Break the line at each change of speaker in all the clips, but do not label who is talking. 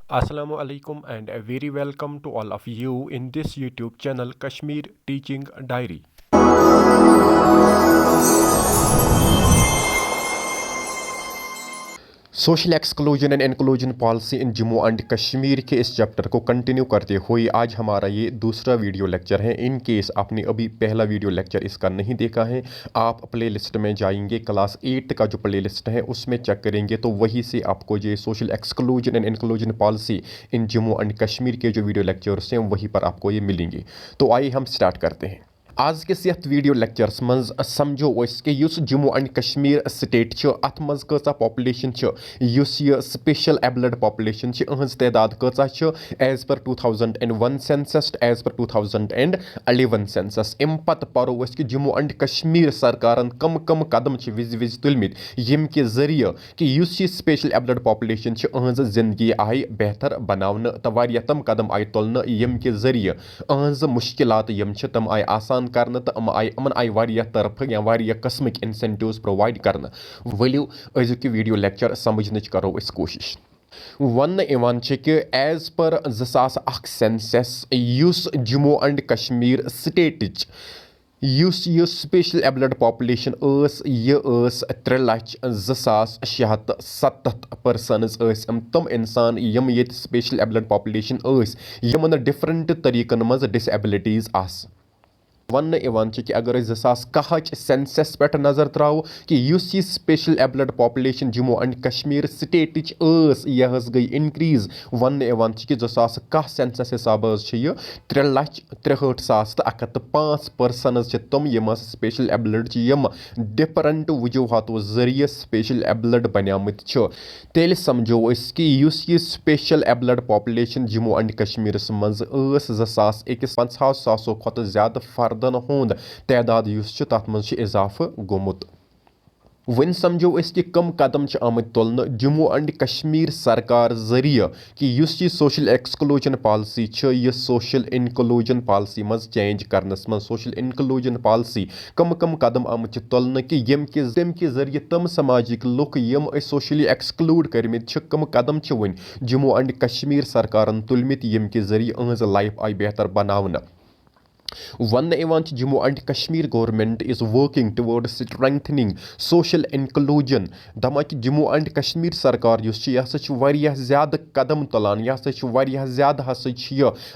Assalamu alaikum and a very welcome to all of you in this YouTube channel Kashmir Teaching Diary. Social exclusion and inclusion policy in Jammu and Kashmir के इस chapter को continue करते हुए आज हमारा ये दूसरा वीडियो लेक्चर है। इन केस आपने अभी पहला वीडियो लेक्चर इसका नहीं देखा है, आप प्ले लिस्ट में जाएंगे, क्लास 8 का जो प्ले लिस्ट है उसमें चेक करेंगे तो वहीं से आपको ये social exclusion and inclusion policy in Jammu and Kashmir के जो वीडियो लेक्चर्स हैं वहीं पर आपको ये मिलेंगे। तो आइए हम स्टार्ट करते हैं। आज किस यथ वीडियो लेक्चर्स मज समझो कि जम्मू एंड कश्मीर स्टेट अत मज कचा पॉपुलेशन यह स्पेशल एबल्ड पॉपुलेशन अहज तादाद कचा as per 2001 census as per 2011 census. अम पत परो कि जम्मू एंड कश्मीर सरकार कम कम कदम विज तुलमित यम के जरिए कि यह स्पेशल एबल्ड पॉपुलेशन अहज जिंदगी आई बेहतर बनाने तो वारिया तम कदम आई तुलने यम के जरिए अहज मुश्किलात यम तम आई आसान करना तो अमन आई वारिया तरफ या वारिया कस्मिक इंसेंटिव्स प्रोवाइड करना। वलियो अजुक वीडियो लेक्चर समझनच करो इस कोशिश। वन कि एज पर 2001 सेंसस युस जम्मू एंड कश्मीर स्टेट यह स्पेशल एबल्ड पॉपुलेशन यह 3,02,670 पर्सनस तम इंसान यम ये स्पेशल एबल्ड पॉपुलेशन यमन डिफरेंट तरीकन मज डिसएबिलिटीज आस। वन कि अगर 2001 सेंसस पे नजर त्रो कि यह special abled population Jammu and Kashmir state यह गई इनक्रीज। वन कि 2001 सेंसस हिसाब 3,63,105 पर्सन तम यम स्पेशल एबल्ड यम डिफरेंट वजूहतों जरिए स्पेशल एबल्ड बनियामत तेल समझो कि यह special abled population Jammu and Kashmir मज 2001 खुद ज्यादा फर्दन हुंद तादाद तथ मज इजाफा गोमुत। वन समझो कि कम कदम आमत तुलने जम्मू एंड कश्मीर सरकार जरिए कि यह सोशल एक्सक्लूजन पॉलिसी यह सोशल इनक्लूजन पॉलिसी मज चेंज करनस मज सोशल इनक्लूजन पॉलिसी कम कम कदम आमत तुलने कि यम के जरिए तम समाजिक लुक यम सोशली एक्सक्लूड करमित कम कदम वन जम्मू एंड कश्मीर सरकार तुलमित यम के जरिए अहज लाइफ आई बेहतर बनाना। वन Jammu and Kashmir government is working toward strengthening social inclusion. दमा कि जम्मू एंड कश्मीर सरकार यह ज्यादा कदम तुलान यह ज्यादा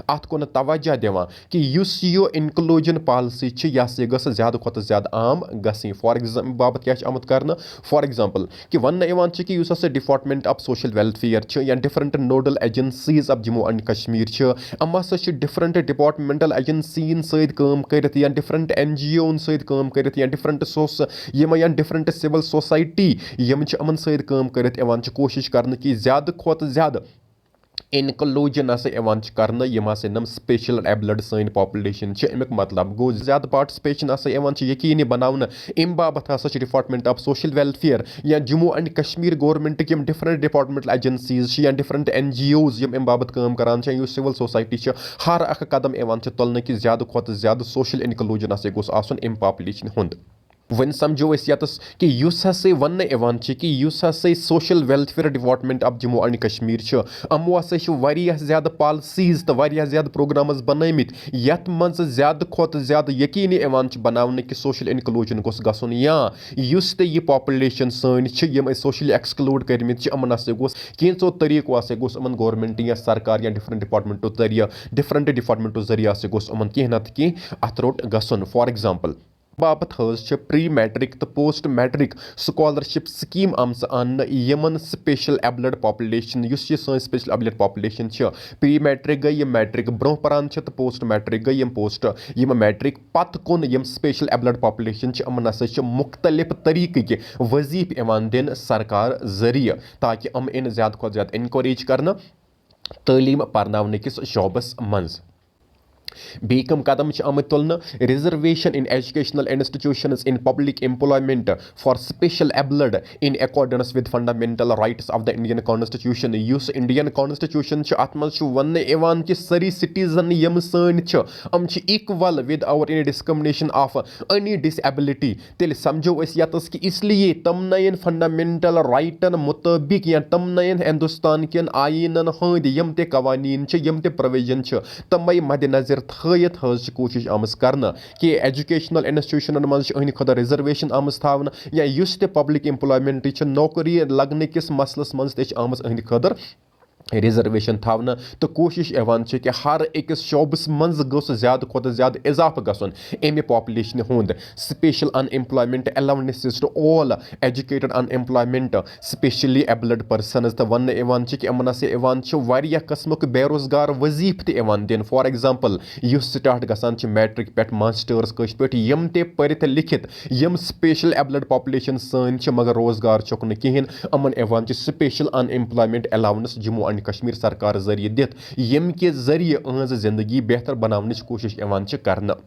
अत कुन तवज्जो दिवान कि यह इनक्लूजन पॉलिसी यह गस ज्यादा खुद ज्यादा आम गई। फॉर एग्जाम्पल बाबत क्या आमत कर फॉर एग्जाम्पल कि वन कि डिपार्टमेंट ऑफ सोशल वेलफेयर या different nodal agencies of Jammu and Kashmir um different departmental agency सत या डिफरेंट NGO सत या डिफरेंट या डिफरेंट सिविल सोसाइटी यम अमन सत कोशिश कर कि ज्यादा खुद ज्यादा इनक्लूजन कर नम स्पेशल एबल्ड सन पॉपुलेशन अमुक मतलब गो ज्यादा पार्टिसिपेशन यकीनी बनाना। अम बाबत डिपार्टमेंट ऑफ सोशल वेलफेयर या जम्मू एंड कश्मीर गवर्नमेंट यम डिफरेंट डिपार्टमेंटल एजेंसीज या डिफरेंट NGOs यम बाबत करान सिविल सोसाइटी हर अख कदम तुलने कि ज्यादा खुद ज्यादा सोशल इनक्लूजन गोस आसन अम पॉपुलेशन हुंद। वन समझो यतस कि वन कि social welfare department of Jammu and Kashmir अमो ज्यादा पॉलिसीज तो ज्यादा प्रोग्राम्स बनमित यथ मज ज्यादा खुद ज्यादा यकीनी बनाने कि सोशल इनक्लूजन गोस गसन या युस ते यह पॉपुलेशन सन यम सोशली एक्सक्लूड करमित अमन गोस कैंचो तरीको गोस अमन गवर्नमेंट या सरकार या डिफरेंट डिपार्टमेंटो जरिए गोस अमन कह ना कह अत रोट गसन। फॉर एग्जाम्पल बाबत प्री मैट्रिक तो पोस्ट मैट्रिक स्कॉलरशिप स्कीम आमस आन यमन special abled population special abled population pre matric गई मैट्रिक ब्रोह परान तो पोस्ट मैट्रिक गई पोस्ट मैट्रिक पत कुन यम स्पेशल एबल्ड पॉपुलेशन अमन मुख्तलिफ तरीके वजीफ दिन सरकार जरिए ताकि अम इन ज्यादा खुद ज्यादा इनकरेज कर तालीम परनावने किस शोबस मज। Being कदम आमत तुलना reservation in educational institutions in public employment for special abled in accordance with fundamental rights of the Indian Constitution. Use Indian Constitution atmaz vanne evan ki sari citizen yam san equal without any discrimination of any disability. Tel samjho is yatas ki isliye tamnayen fundamental right an mutabik ya tamnayen Hindustan kien aayinan hand yam te qawaneen yam te provision tamay madnazar थयत हज कोशिश आमस करना कि educational institution मज अहद खुद reservation Amas थावन या use ते public employment नौकरी लगने किस मसलस मज ते आमस अहद खुद रिजर्वेशन थावना तो कोशिश एवान कि हर अकिस शोबस मज गोस ज्यादा खुद ज्यादा इजाफा गसन अमे पॉपुलेशन हुंद special unemployment allowances to all educated unemployment specially abled persons तो वन एवान कि अमन हसा एवान वारिया किस्मुक बेरोजगार वजीफ ते एवान दिन फॉर एग्जांपल युस स्टार्ट गसान मैट्रिक पे मास्टर्स कश पे यम ते पढ़ित लिखित यम स्पेशल एबल्ड पॉपुलेशन सन मगर रोजगार चुक न कहें अमन एवान special unemployment allowance Jammu and Kashmir सरकार जरिए दित यम के जरिए अहज जिंदगी बेहतर बनाने कोशिश करना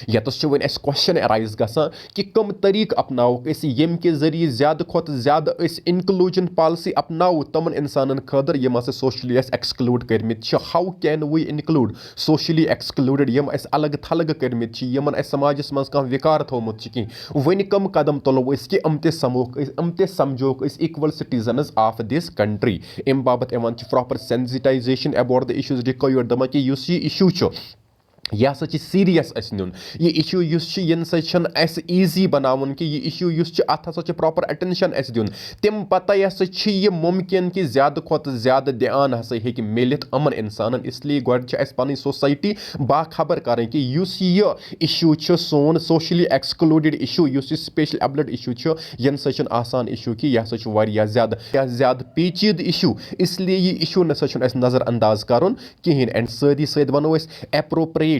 यतस वन क्वेश्चन अराइज गसान कि कम तरीक अपनाओ यम के जरिए ज्यादा खुद ज्यादा इनक्लूजन पॉलिसी अपनाओ तमन इंसान खदर यम सोशली एक्सक्लूड करमित how can we include socially excluded यम अलग थलग करमित यमन समाजस मज कह विकार थोमुत कह वन कम कदम तुलो कि अम ते समझोक equal citizens of this country अम बाबत proper sensitization about the issues required दमा कि यह इशू यह हसा सीरियस नुन यह इशू इन ईजी बनावन कि यह इशू अत हसा प्रॉपर अटेंशन दिन तम पता यह मुमकिन कि ज्यादा खुद ज्यादा ध्यान हसा हे मिलित अमन इंसान इसलिए गोड पन सोसाइटी बाखबर करें कि यह इशू सोन socially excluded issue special abled issue इन आसान इशू कि यह हसा ज्यादा पेचीद इशू इसलिए यह इशू नसा नजर अंदाज कर कहें एंड सदी सद वनो appropriate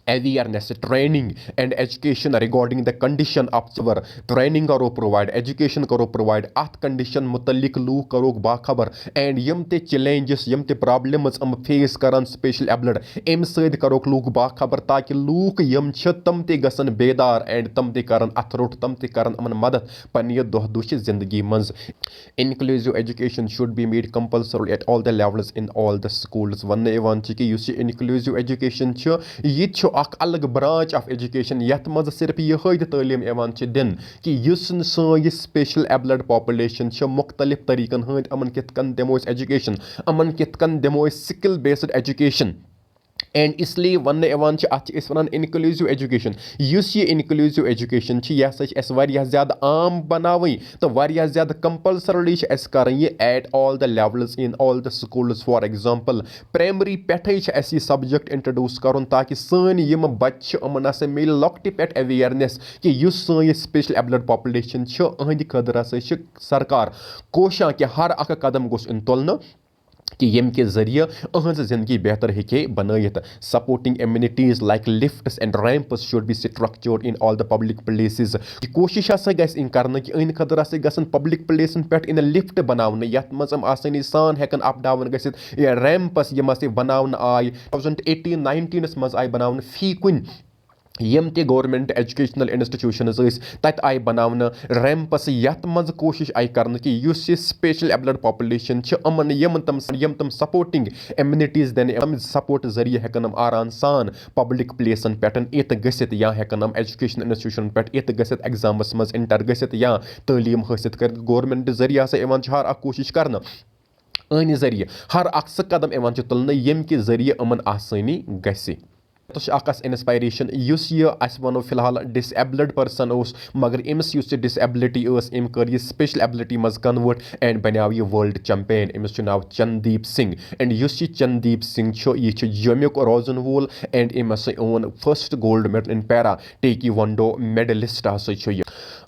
awareness training and education regarding the condition of our training karo provide education karo provide at condition mutalik look karo bakhabar and yam te challenges yam te problems face karan special abled em said karo look bakhabar taki look yam tam te gasan bedar and tam te karan athrot tam te karan aman madad paniya doh dush zindagi manz inclusive education should be made compulsory at all the levels in all the schools wanne evan ki yus inclusive education yit अलग branch of education यथ मज सिर्फ यह तालीम दिन कि यह special abled population मुख्तलिफ तरीकन हंद अमन कितकन दिमो एजुकेशन अमन कितकन दिमो स्किल बेस्ड एजुकेशन एंड इसलिए वन अत वन इनक्लूसिव एजुकेशन यह इनक्लूसिव एजुकेशन यह ज्यादा आम बनावी तो ज्यादा कंपल्सरली कर at all the levels in all the schools for example primary पे यह सब्जेक्ट इंट्रोड्यूस कर ताकि सन यम बच्चे अमन हसा मिल लॉक्ट पे अवेयरनेस कि सन स्पेशल एबल्ड पॉपुलेशन अहद खदर हसा सरकार कोशा कि हर अख कदम गोस इन तुलना कि यम के जरिए अहज जिंदगी बेहतर हे बनत supporting amenities like lifts and ramps should be structured in all the public places कोशिश हसा इन करना कि अहद खदर हसा गसन पब्लिक प्लेसन पे इन लिफ्ट बनाने यथ मज आसानी सान हेकन अप डाउन गसित या रैंप्स यम बनाने आय 2018-19 मज आय बनाने फी कुन यम ते गवर्नमेंट एजुकेशनल इंस्टीट्यूशनस तत आय बनाने रैंपस यथ मज कोशिश आय करने कि स्पेशल एबल्ड पॉपुलेशन अमन यम तम सपोर्टिंग एम्यूनिटीज दिन सपोर्ट जरिए हेकन आराम सान पब्लिक प्लेसन पे इत गसित या हेकन एजुकेशन इंस्टीट्यूशन पे इत गसित एग्जामस मज इंटर गसित या तालीम हासिल कर गवर्नमेंट जरिए हसा हर कोशिश करना अन जरिए हर अक्स कदम तुलना यम के जरिए अमन आसानी गसी इंस्पायरेशन वनो फिलहाल डिसेबल्ड पर्सन मगर अमिस डिसेबिलिटी अम कर स्पेशल एबिलिटी मज कन्वर्ट एंड बनियाव यह वर्ल्ड चैंपियन अमिस नाव चंदीप सिंह एंड चंदीप सिंह यह जम्मुक रोजन वोल एंड अम won first gold medal in para taekwondo medalist हसा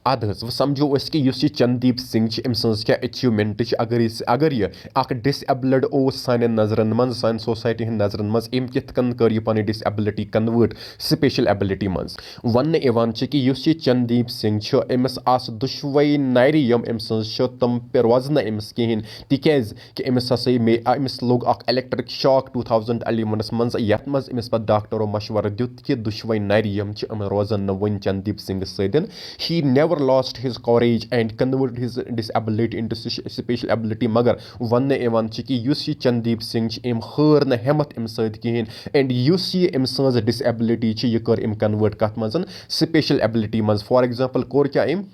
अद समझो कि चंदीप सिंह क्या अचीवमेंट अगर यह डिसेबल्ड सान नजरन मज सान सोसाइटी हंद नजरन मज अम कित कर यह पन डिसेबिलिटी कन्वर्ट स्पेशल एबिलिटी मज वन कि चंदीप सिंह अमिस आस दुशवई नारि यम तम रोजन अमिस कहें तिकाज कि अमिस हसा अमिस लोग इलेक्ट्रिक शॉक 2011 मज यथ मज अमिस पे डॉक्टरों मशवर दुत कि दुशवई नारि यम रोजन न वन चंदीप सिंह सदन he never lost his courage and convert his disability into special ability मगर वन कि चंदीप सिंह अम हर न हिम्मत अम सहें एंड अम सज डिसेबिलिटी यह कर अम कन्वर्ट कत मज स्पेशल एबिलिटी मज फॉर एग्जांपल कोर क्या अम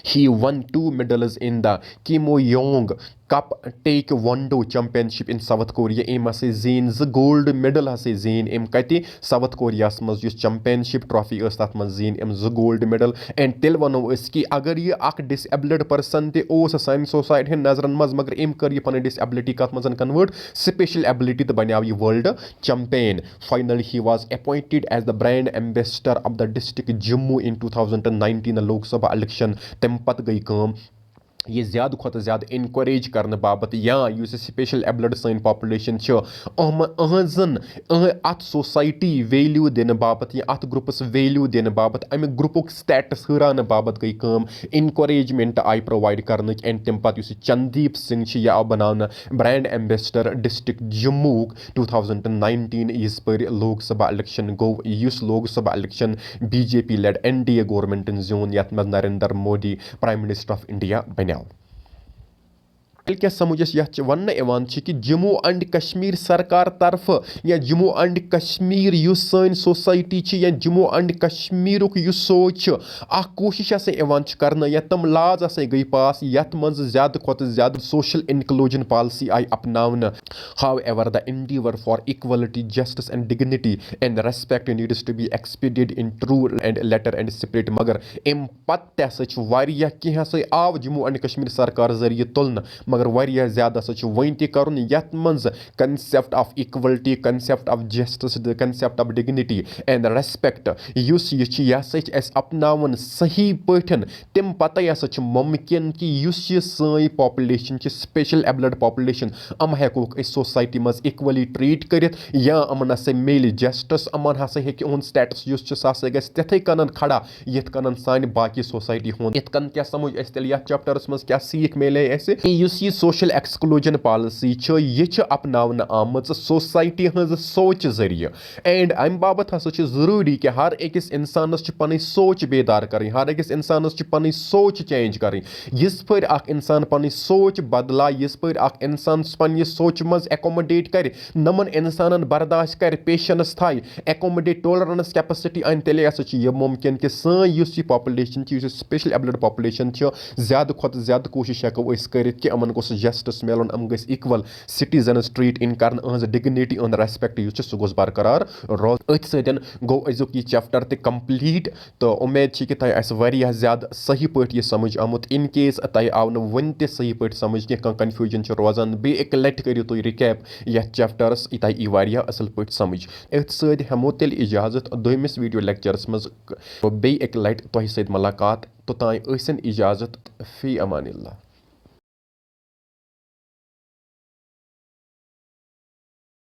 he won 2 medals in the Kim Young Cup Taekwondo Championship in South Korea. Em hasa zeen 2 gold medal hasa zeen em kati South Korea maz yus championship trophy ës tat maz zeen em 2 gold medal and tel wano is ki agar ye ak disabled person te os san society hin nazaran maz magar em kar ye pan disability kat mazan convert special ability te banyav ye world champion. Finally he was appointed as the brand ambassador of the district Jammu in 2019 Lok Sabha election. तम पत गई काम ये ज़्यादा खुद ज़्यादा encourage करने बाबत या स्पेशल एबल्ड सन पॉपुलेशन अहजन अत सोसाइटी वैल्यू दिन बाबत या अत ग्रुपस वैल्यू दिन बाबत अमे ग्रुपुक स्टेटस हरान बाबत गई काम इनकरेजमेंट आई प्रोवाइड कर एंड तम पत चंदीप सिंह यह आव बनाना ब्रांड एम्बेसडर डिस्ट्रिक्ट जम्मू 2019 इस पर लोक सभा इलेक्शन गो Lok Sabha election BJP led NDA government जोन यथ मज Narendra Modi prime minister of India बने क्या समझ वन कि जम्मू एंड कश्मीर सरकार तरफ या जम्मू एंड कश्मीर सन सोसाइटी या जम्मू एंड कश्मीर सोच कोशिश कर या तम लाज गई पास यथ मज ज्यादा खुद ज्यादा सोशल इनक्लूजन पॉलिसी आई अपनावन. However, the endeavor for equality, justice and dignity and respect needs to be expedient in true and letter and spirit. मगर अम पत्त वारिया कह आव जम्मू एंड कश्मीर सरकार जरिए तुलन मगर वारिया ज्यादा वन त कर यथ मज concept of equality concept of justice concept of dignity and respect यह अपनावन सही पठन तम पत मुमकिन कि सन पॉपुलेशन स्पेशल एबल्ड पॉपुलेशन अम हेकोक सोसाइटी मज इक्वली ट्रीट कर या अमन हसा मिल जस्टिस अमन हसा हे स्टेटस गस तिथे कन खड़ा यथ कन सान बाकी सोसाइटी हूँ इत कन क्या समझ तेल यथ चैप्टरस मज क्या सीख मिले यह सोशल एक्सक्लूजन पॉलिसी यह अपनावन आमच सोसाइटी हज सोच जरिए एंड अम बाबत हसा जरूरी कि हर अकिस इंसानस पन सोच बेदार कर हर अकिस इंसानस पन सोच चेंज कर यस पर अख इंसान पन सोच बदला यस पर अख इंसान पन सोच मज एकोमोडेट कर नमन इंसान बर्दाश्त कर पेशेंस थाई एकोमोडेट टॉलरेंस कैपेसिटी अन तेले यह मुमकिन कि सन पॉपुलेशन स्पेशल एबल्ड पॉपुलेशन ज्यादा खुद ज्यादा कोशिश हेको कर अमन गोस जस्टिस मिलन अम गस इक्वल सिटीजनस ट्रीट इन कर डिग्निटी अन रेस्पेक्ट सह गोस बरकरार रोज अथ सतन गो अजुक यह चैप्टर ते कंप्लीट तो उम्मीद कि तुम वारिया ज्यादा सही पट यह समझ आमुत इन केस तुम आव वन ते सही पट समझ कह कन्फ्यूजन रोजान बे एक लट करियो तुम रिकैप यह चैप्टरस तुम यी वारिया असल पट समझ अथ सत हेमो तेल इजाजत दोमिस वीडियो लेक्चरस मज बे एक लट तुम सत मुलाकात तो तान इजाजत फी अमानिल्लाह.